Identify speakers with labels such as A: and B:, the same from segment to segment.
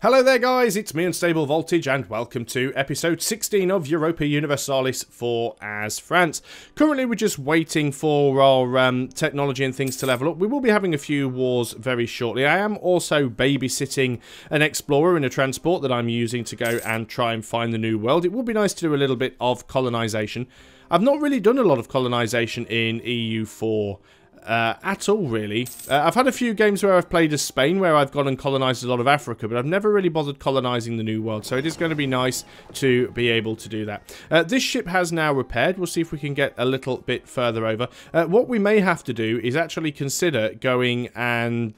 A: Hello there guys, it's me Unstable Voltage and welcome to episode 16 of Europa Universalis IV as France. Currently we're just waiting for our technology and things to level up. We will be having a few wars very shortly. I am also babysitting an explorer in a transport that I'm using to go and try and find the new world. It would be nice to do a little bit of colonization. I've not really done a lot of colonization in EU4 at all, really. I've had a few games where I've played as Spain, where I've gone and colonized a lot of Africa, but I've never really bothered colonizing the New World, so it is going to be nice to be able to do that. This ship has now repaired. We'll see if we can get a little bit further over. What we may have to do is actually consider going and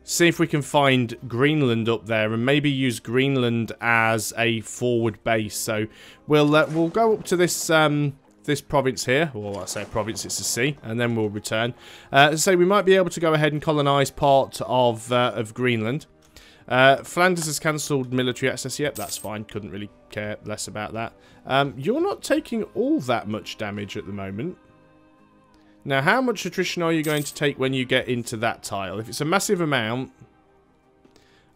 A: see if we can find Greenland up there, and maybe use Greenland as a forward base. So we'll go up to this province here, or I say province, it's a sea, and then we'll return. So we might be able to go ahead and colonise part of Greenland. Flanders has cancelled military access. Yep, that's fine. Couldn't really care less about that. You're not taking all that much damage at the moment. Now, how much attrition are you going to take when you get into that tile? If it's a massive amount,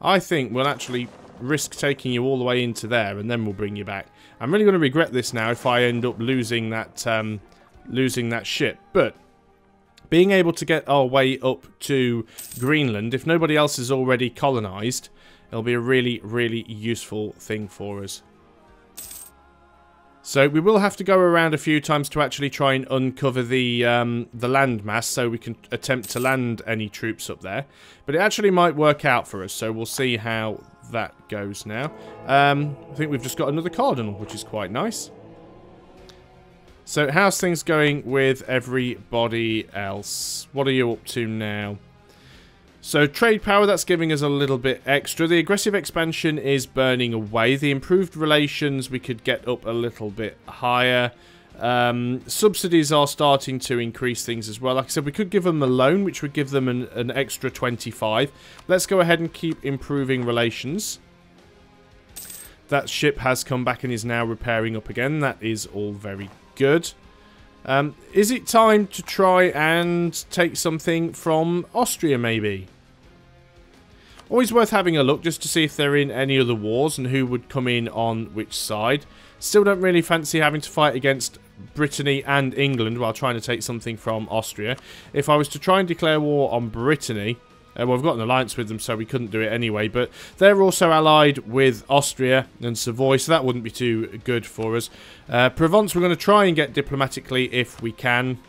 A: I think we'll actually risk taking you all the way into there, and then we'll bring you back. I'm really going to regret this now if I end up losing that ship. But being able to get our way up to Greenland, if nobody else is already colonized, it'll be a really, really useful thing for us. So we will have to go around a few times to actually try and uncover the landmass, so we can attempt to land any troops up there. But it actually might work out for us, so we'll see how that goes now. I think we've just got another cardinal, which is quite nice. So how's things going with everybody else? What are you up to now? So trade power, that's giving us a little bit extra. The aggressive expansion is burning away. The improved relations we could get up a little bit higher. Subsidies are starting to increase things as well. Like I said, we could give them a loan, which would give them an extra 25. Let's go ahead and keep improving relations. That ship has come back and is now repairing up again. That is all very good. Is it time to try and take something from Austria, maybe? Always worth having a look just to see if they're in any other wars and who would come in on which side. Still don't really fancy having to fight against Brittany and England while trying to take something from Austria. If I was to try and declare war on Brittany, well, we've got an alliance with them, so we couldn't do it anyway, but they're also allied with Austria and Savoy, so that wouldn't be too good for us. Provence, we're going to try and get diplomatically if we can.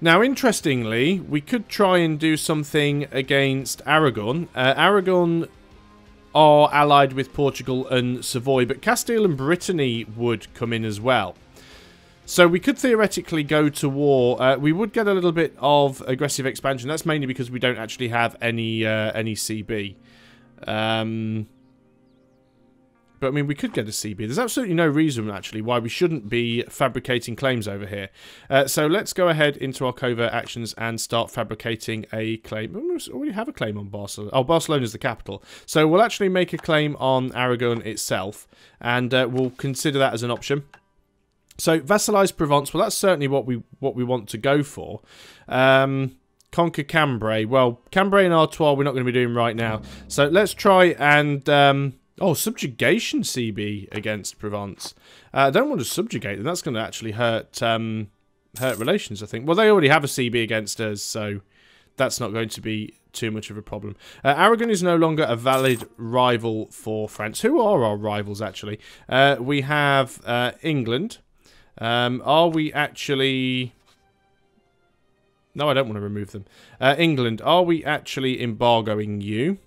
A: Now, interestingly, we could try and do something against Aragon. Aragon are allied with Portugal and Savoy, but Castile and Brittany would come in as well. So we could theoretically go to war. We would get a little bit of aggressive expansion. That's mainly because we don't actually have any CB. But I mean, we could get a CB. There's absolutely no reason actually why we shouldn't be fabricating claims over here. So let's go ahead into our covert actions and start fabricating a claim. We already have a claim on Barcelona. Oh, Barcelona is the capital. So we'll actually make a claim on Aragon itself, and we'll consider that as an option. So, vassalize Provence. Well, that's certainly what we want to go for. Conquer Cambrai. Well, Cambrai and Artois we're not going to be doing right now. So, let's try and... oh, subjugation CB against Provence. I don't want to subjugate them. That's going to actually hurt relations, I think. Well, they already have a CB against us, so that's not going to be too much of a problem. Aragon is no longer a valid rival for France. Who are our rivals, actually? We have England. Are we actually... No, I don't want to remove them. England, are we actually embargoing you?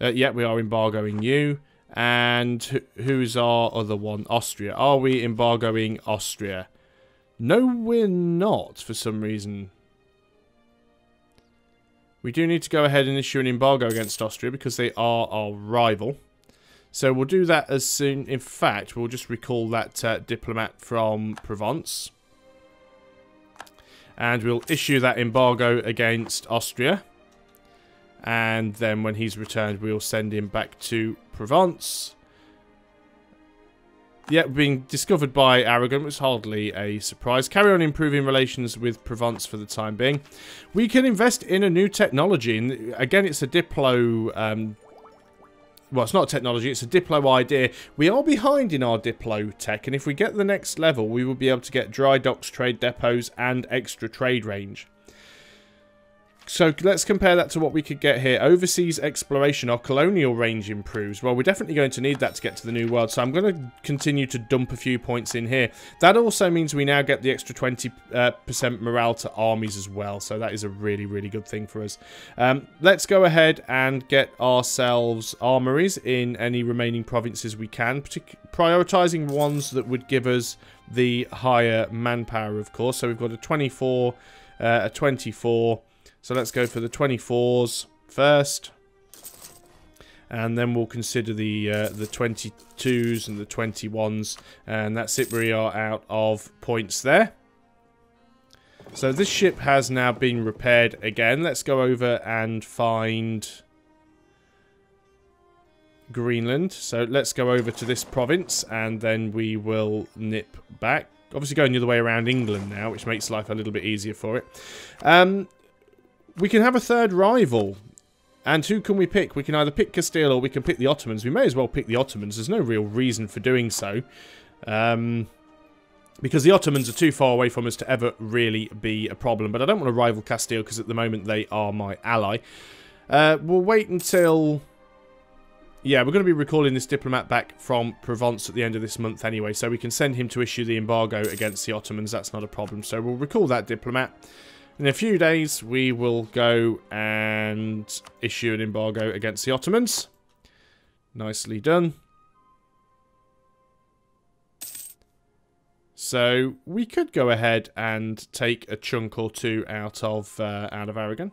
A: Yeah, we are embargoing you. And who's our other one? Austria. Are we embargoing Austria? No, we're not, for some reason. We do need to go ahead and issue an embargo against Austria because they are our rival. So we'll do that as soon... In fact, we'll just recall that diplomat from Provence. And we'll issue that embargo against Austria. And then when he's returned, we'll send him back to Provence. Yeah, being discovered by Aragon was hardly a surprise. Carry on improving relations with Provence for the time being. We can invest in a new technology. And again, it's a Diplo... well, it's not a technology, it's a Diplo idea. We are behind in our Diplo tech, and if we get the next level, we will be able to get dry docks, trade depots, and extra trade range. So let's compare that to what we could get here. Overseas exploration, our colonial range improves. Well, we're definitely going to need that to get to the New World, so I'm going to continue to dump a few points in here. That also means we now get the extra 20% morale to armies as well, so that is a really, really good thing for us. Let's go ahead and get ourselves armories in any remaining provinces we can, prioritising ones that would give us the higher manpower, of course. So we've got a 24, a 24... So let's go for the 24s first, and then we'll consider the 22s and the 21s, and that's it. We are out of points there. So this ship has now been repaired again. Let's go over and find Greenland. So let's go over to this province, and then we will nip back. Obviously going the other way around England now, which makes life a little bit easier for it. We can have a third rival. And who can we pick? We can either pick Castile or we can pick the Ottomans. We may as well pick the Ottomans. There's no real reason for doing so. Because the Ottomans are too far away from us to ever really be a problem. But I don't want to rival Castile because at the moment they are my ally. We'll wait until... Yeah, we're going to be recalling this diplomat back from Provence at the end of this month anyway. So we can send him to issue the embargo against the Ottomans. That's not a problem. So we'll recall that diplomat. In a few days, we will go and issue an embargo against the Ottomans. Nicely done. So we could go ahead and take a chunk or two out of Aragon.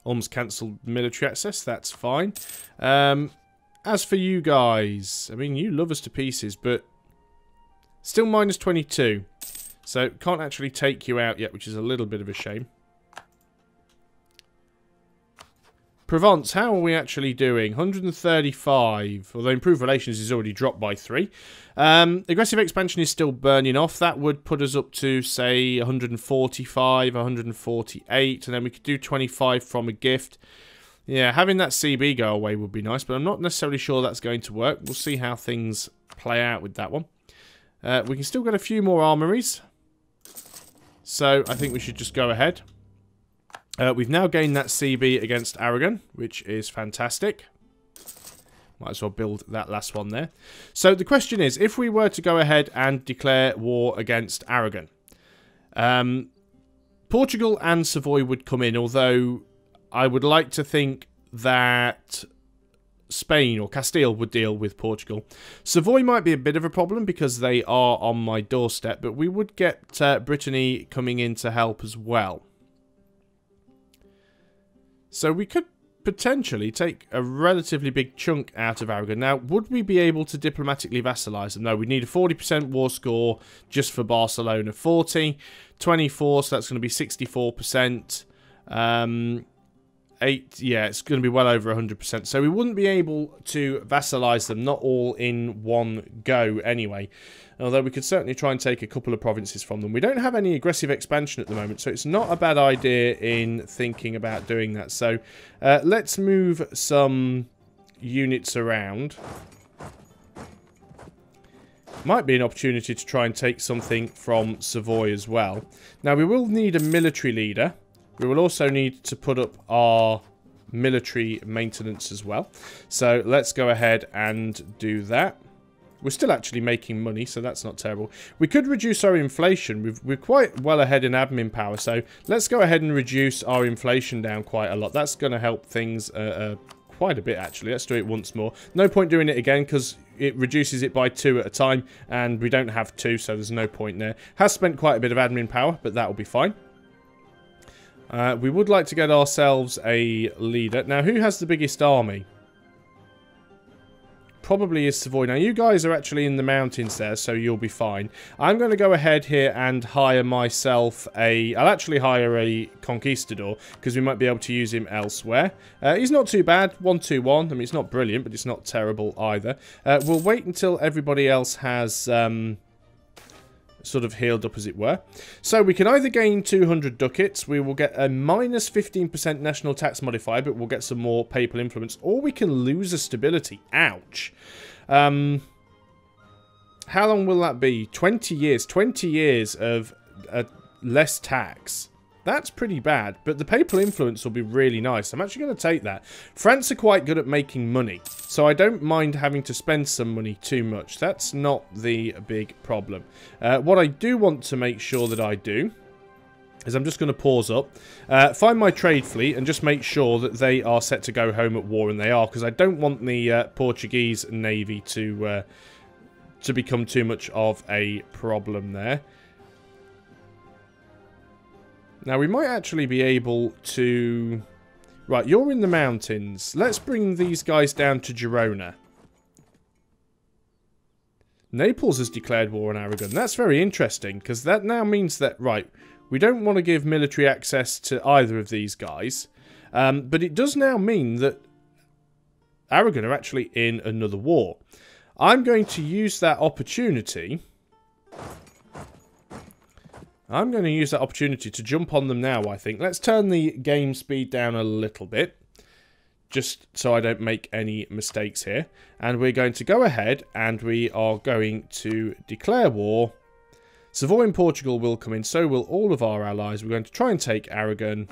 A: Almost cancelled military access. That's fine. As for you guys, I mean, you love us to pieces, but still minus 22. So, can't actually take you out yet, which is a little bit of a shame. Provence, how are we actually doing? 135. Although improved relations is already dropped by 3. Aggressive expansion is still burning off. That would put us up to, say, 145, 148. And then we could do 25 from a gift. Yeah, having that CB go away would be nice, but I'm not necessarily sure that's going to work. We'll see how things play out with that one. We can still get a few more armories. So, I think we should just go ahead. We've now gained that CB against Aragon, which is fantastic. Might as well build that last one there. So, the question is, if we were to go ahead and declare war against Aragon, Portugal and Savoy would come in, although I would like to think that Spain or Castile would deal with Portugal. Savoy might be a bit of a problem because they are on my doorstep, but we would get Brittany coming in to help as well. So we could potentially take a relatively big chunk out of Aragon. Now, would we be able to diplomatically vassalize them? No, we need a 40% war score just for Barcelona. 40, 24, so that's going to be 64%. 8, yeah, it's going to be well over 100%. So we wouldn't be able to vassalize them, not all in one go anyway. Although we could certainly try and take a couple of provinces from them. We don't have any aggressive expansion at the moment, so it's not a bad idea in thinking about doing that. So let's move some units around. Might be an opportunity to try and take something from Savoy as well. Now, we will need a military leader. We will also need to put up our military maintenance as well. So let's go ahead and do that. We're still actually making money, so that's not terrible. We could reduce our inflation. We're quite well ahead in admin power, so let's go ahead and reduce our inflation down quite a lot. That's going to help things quite a bit, actually. Let's do it once more. No point doing it again, because it reduces it by 2 at a time, and we don't have 2, so there's no point there. Has spent quite a bit of admin power, but that will be fine. We would like to get ourselves a leader. Now, who has the biggest army? probably is Savoy. Now, you guys are actually in the mountains there, so you'll be fine. I'm going to go ahead here and hire myself a... I'll actually hire a Conquistador, because we might be able to use him elsewhere. He's not too bad. 121. I mean, it's not brilliant, but it's not terrible either. We'll wait until everybody else has... sort of healed up, as it were. So we can either gain 200 ducats, we will get a minus 15% national tax modifier, but we'll get some more papal influence, or we can lose a stability. Ouch. How long will that be? 20 years. 20 years of less tax. That's pretty bad, but the papal influence will be really nice. I'm actually going to take that. France are quite good at making money, so I don't mind having to spend some money too much. That's not the big problem. What I do want to make sure that I do is I'm just going to pause up, find my trade fleet, and just make sure that they are set to go home at war, and they are, because I don't want the Portuguese navy to become too much of a problem there. Now, we might actually be able to... Right, you're in the mountains. Let's bring these guys down to Girona. Naples has declared war on Aragon. That's very interesting, because that now means that, right, we don't want to give military access to either of these guys. But it does now mean that Aragon are actually in another war. I'm going to use that opportunity... I'm going to use that opportunity to jump on them now, I think. Let's turn the game speed down a little bit, just so I don't make any mistakes here. And we're going to go ahead and we are going to declare war. Savoy and Portugal will come in, so will all of our allies. We're going to try and take Aragon.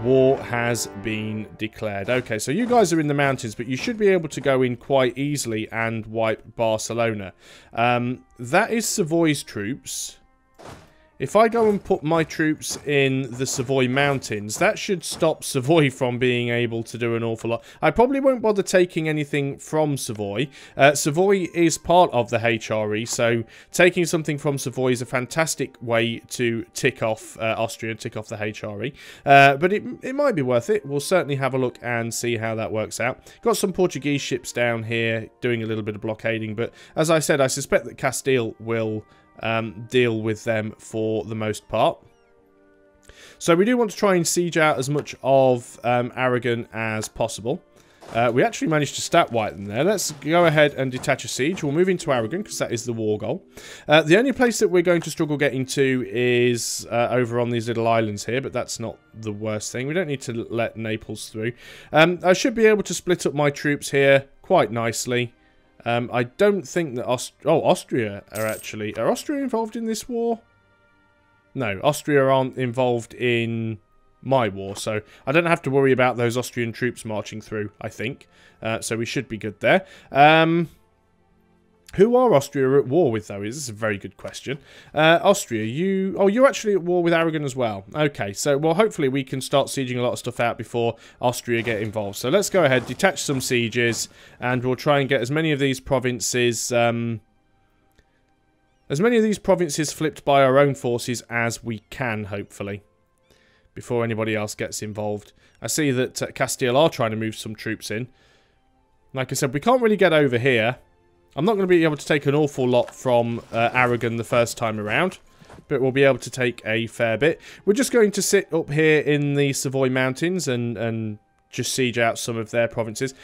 A: War has been declared. Okay, so you guys are in the mountains, but you should be able to go in quite easily and wipe Barcelona. That is Savoy's troops. If I go and put my troops in the Savoy Mountains, that should stop Savoy from being able to do an awful lot. I probably won't bother taking anything from Savoy. Savoy is part of the HRE, so taking something from Savoy is a fantastic way to tick off Austria and tick off the HRE. But it might be worth it. We'll certainly have a look and see how that works out. Got some Portuguese ships down here doing a little bit of blockading, but as I said, I suspect that Castile will... deal with them for the most part. So we do want to try and siege out as much of Aragon as possible. We actually managed to stat wipe them there. Let's go ahead and detach a siege. We'll move into Aragon because that is the war goal. The only place that we're going to struggle getting to is over on these little islands here, but that's not the worst thing. We don't need to let Naples through. I should be able to split up my troops here quite nicely. I don't think that Austria are actually... Are Austria involved in this war? No, Austria aren't involved in my war, so I don't have to worry about those Austrian troops marching through, I think. So we should be good there. Who are Austria at war with, though? This is a very good question. Austria, you... Oh, you're actually at war with Aragon as well. Okay, so, well, hopefully we can start sieging a lot of stuff out before Austria get involved. So let's go ahead, detach some sieges, and we'll try and get as many of these provinces... as many of these provinces flipped by our own forces as we can, hopefully, before anybody else gets involved. I see that Castile are trying to move some troops in. Like I said, we can't really get over here. I'm not going to be able to take an awful lot from Aragon the first time around, but we'll be able to take a fair bit. We're just going to sit up here in the Savoy Mountains and just siege out some of their provinces.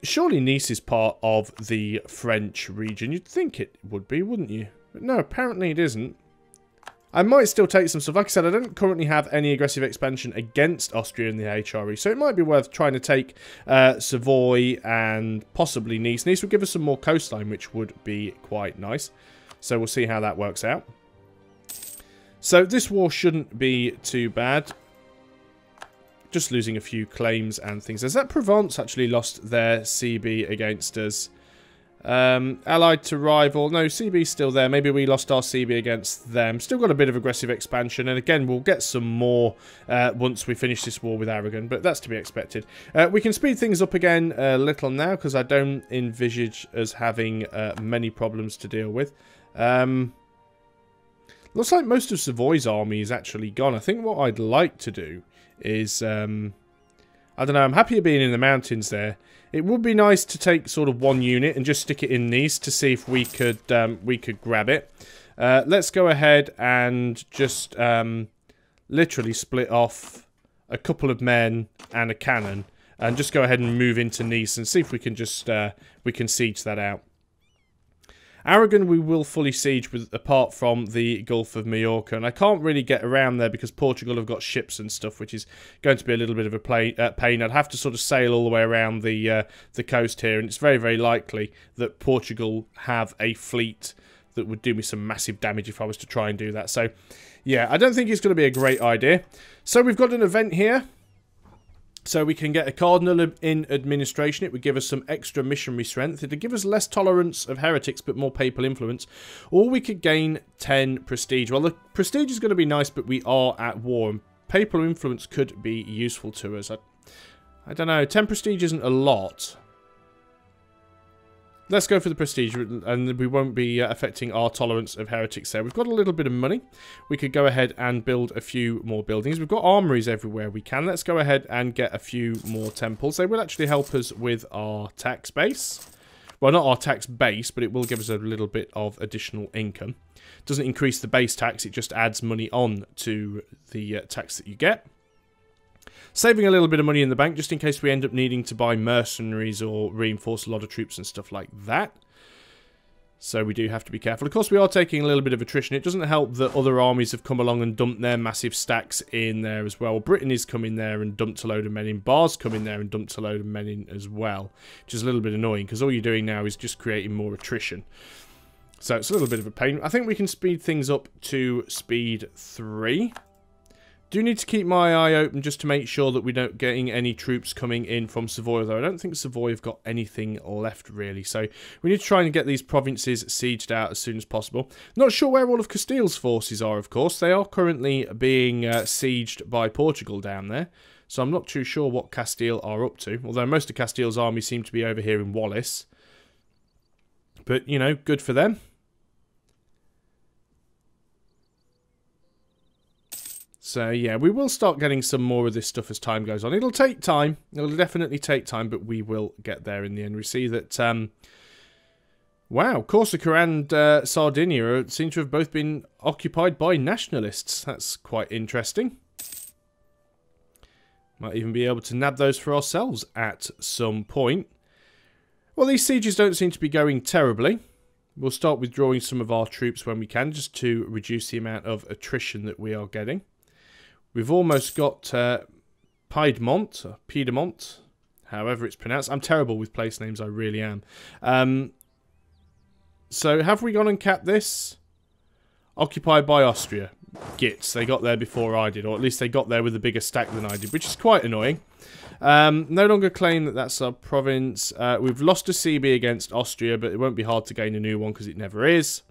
A: Surely Nice is part of the French region. You'd think it would be, wouldn't you? But no, apparently it isn't. I might still take some stuff. Like I said, I don't currently have any aggressive expansion against Austria in the HRE, so it might be worth trying to take Savoy and possibly Nice. Nice would give us some more coastline, which would be quite nice. So we'll see how that works out. So this war shouldn't be too bad. Just losing a few claims and things. Has that Provence actually lost their CB against us? Allied to rival. No, CB's still there. Maybe we lost our CB against them. Still got a bit of aggressive expansion. And again, we'll get some more once we finish this war with Aragon. But that's to be expected. We can speed things up again a little now, because I don't envisage us having many problems to deal with. Looks like most of Savoy's army is actually gone. I think what I'd like to do is... I don't know, I'm happier being in the mountains there. It would be nice to take sort of one unit and just stick it in these to see if we could grab it. Let's go ahead and just literally split off a couple of men and a cannon and just go ahead and move into Nice and see if we can just we can siege that out. Aragon we will fully siege with, apart from the Gulf of Majorca, and I can't really get around there because Portugal have got ships and stuff, which is going to be a little bit of a pain. I'd have to sort of sail all the way around the coast here, and it's very, very likely that Portugal have a fleet that would do me some massive damage if I was to try and do that. So, yeah, I don't think it's going to be a great idea. So we've got an event here. So we can get a cardinal in administration. It would give us some extra missionary strength. It would give us less tolerance of heretics, but more papal influence. Or we could gain 10 prestige. Well, the prestige is going to be nice, but we are at war. And papal influence could be useful to us. I don't know. 10 prestige isn't a lot. Let's go for the prestige, and we won't be affecting our tolerance of heretics there. We've got a little bit of money. We could go ahead and build a few more buildings. We've got armories everywhere we can. Let's go ahead and get a few more temples. They will actually help us with our tax base. Well, not our tax base, but it will give us a little bit of additional income. It doesn't increase the base tax, it just adds money on to the tax that you get. Saving a little bit of money in the bank just in case we end up needing to buy mercenaries or reinforce a lot of troops and stuff like that. So we do have to be careful. Of course, we are taking a little bit of attrition. It doesn't help that other armies have come along and dumped their massive stacks in there as well. Britain is coming there and dumped a load of men in. Bar's come in there and dumped a load of men in as well, which is a little bit annoying because all you're doing now is just creating more attrition. So it's a little bit of a pain. I think we can speed things up to speed 3. Do need to keep my eye open just to make sure that we don't getting any troops coming in from Savoy, though I don't think Savoy have got anything left really. So we need to try and get these provinces sieged out as soon as possible. Not sure where all of Castile's forces are, of course. They are currently being sieged by Portugal down there. So I'm not too sure what Castile are up to. Although most of Castile's army seem to be over here in Wallis. But, you know, good for them. So, yeah, we will start getting some more of this stuff as time goes on. It'll take time. It'll definitely take time, but we will get there in the end. We see that, wow, Corsica and Sardinia seem to have both been occupied by nationalists. That's quite interesting. Might even be able to nab those for ourselves at some point. Well, these sieges don't seem to be going terribly. We'll start withdrawing some of our troops when we can, just to reduce the amount of attrition that we are getting. We've almost got Piedmont, however it's pronounced. I'm terrible with place names, I really am. So have we gone and capped this? Occupied by Austria. Gits, they got there before I did, or at least they got there with a bigger stack than I did, which is quite annoying. No longer claim that that's our province. We've lost a CB against Austria, but it won't be hard to gain a new one because it never is.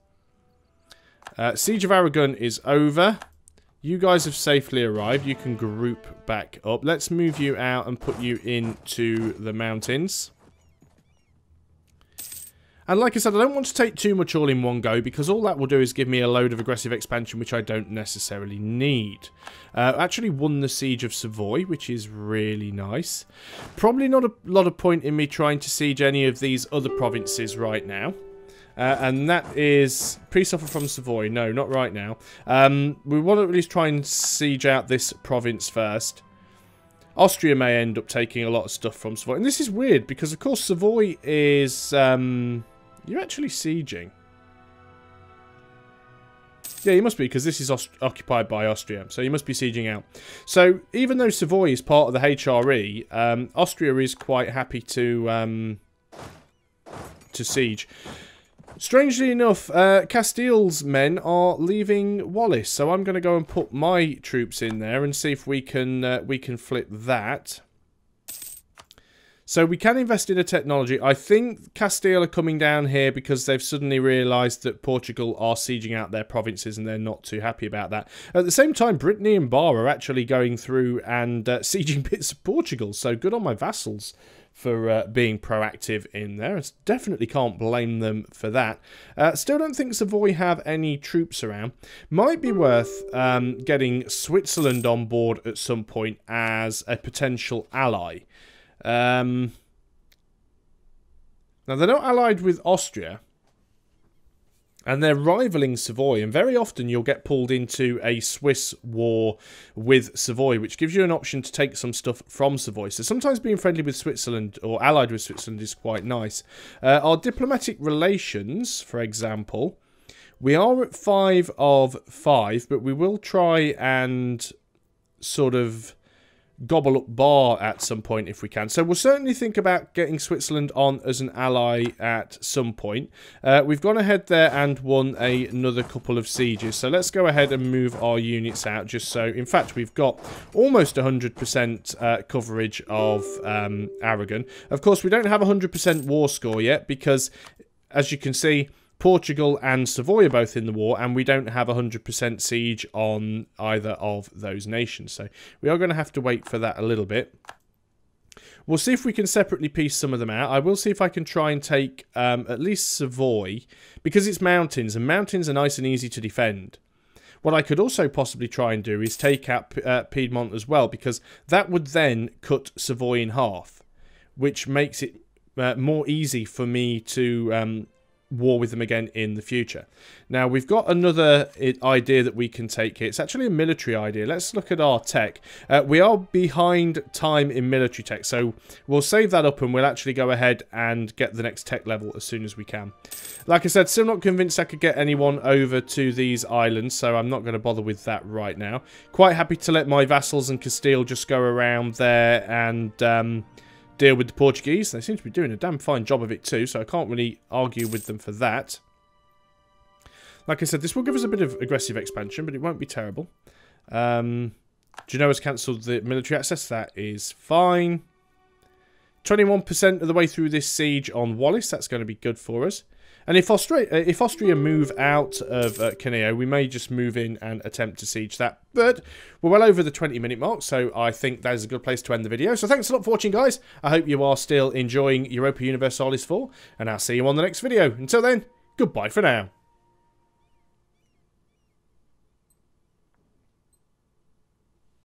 A: Siege of Aragon is over. You guys have safely arrived. You can group back up. Let's move you out and put you into the mountains. And like I said, I don't want to take too much all in one go because all that will do is give me a load of aggressive expansion, which I don't necessarily need. Actually won the Siege of Savoy, which is really nice. Probably not a lot of point in me trying to siege any of these other provinces right now. And that is peace offer from Savoy. No, not right now. We want to at least try and siege out this province first. Austria may end up taking a lot of stuff from Savoy. And this is weird because, of course, Savoy is... you're actually sieging. Yeah, you must be, because this is occupied by Austria. So you must be sieging out. So even though Savoy is part of the HRE, Austria is quite happy to siege. Strangely enough, Castile's men are leaving Wallis, so I'm going to go and put my troops in there and see if we can flip that. So we can invest in a technology. I think Castile are coming down here because they've suddenly realised that Portugal are sieging out their provinces and they're not too happy about that. At the same time, Brittany and Bar are actually going through and sieging bits of Portugal. So good on my vassals for being proactive in there. I definitely can't blame them for that. Still don't think Savoy have any troops around. Might be worth getting Switzerland on board at some point as a potential ally. Now, they're not allied with Austria, and they're rivaling Savoy, and very often you'll get pulled into a Swiss war with Savoy, which gives you an option to take some stuff from Savoy. So sometimes being friendly with Switzerland, or allied with Switzerland, is quite nice. Our diplomatic relations, for example, we are at 5 of 5, but we will try and sort of gobble up Bar at some point if we can. So we'll certainly think about getting Switzerland on as an ally at some point. We've gone ahead there and won another couple of sieges. So let's go ahead and move our units out just so... In fact, we've got almost 100% coverage of Aragon. Of course, we don't have 100% war score yet because, as you can see, Portugal and Savoy are both in the war, and we don't have 100% siege on either of those nations. So we are going to have to wait for that a little bit. We'll see if we can separately piece some of them out. I will see if I can try and take at least Savoy, because it's mountains, and mountains are nice and easy to defend. What I could also possibly try and do is take out Piedmont as well, because that would then cut Savoy in half, which makes it more easy for me to... war with them again in the future. Now, we've got another idea that we can take here. It's actually a military idea. Let's look at our tech. We are behind time in military tech, so we'll save that up and we'll actually go ahead and get the next tech level as soon as we can. Like I said, still not convinced I could get anyone over to these islands, so I'm not going to bother with that right now. Quite happy to let my vassals and Castile just go around there and... deal with the Portuguese. They seem to be doing a damn fine job of it too, so I can't really argue with them for that. Like I said, this will give us a bit of aggressive expansion, but it won't be terrible. Genoa's cancelled the military access. That is fine. 21% of the way through this siege on Wallis. That's going to be good for us. And if Austria move out of Caneo, we may just move in and attempt to siege that. But we're well over the 20-minute mark, so I think that is a good place to end the video. So thanks a lot for watching, guys. I hope you are still enjoying Europa Universalis IV, and I'll see you on the next video. Until then, goodbye for now.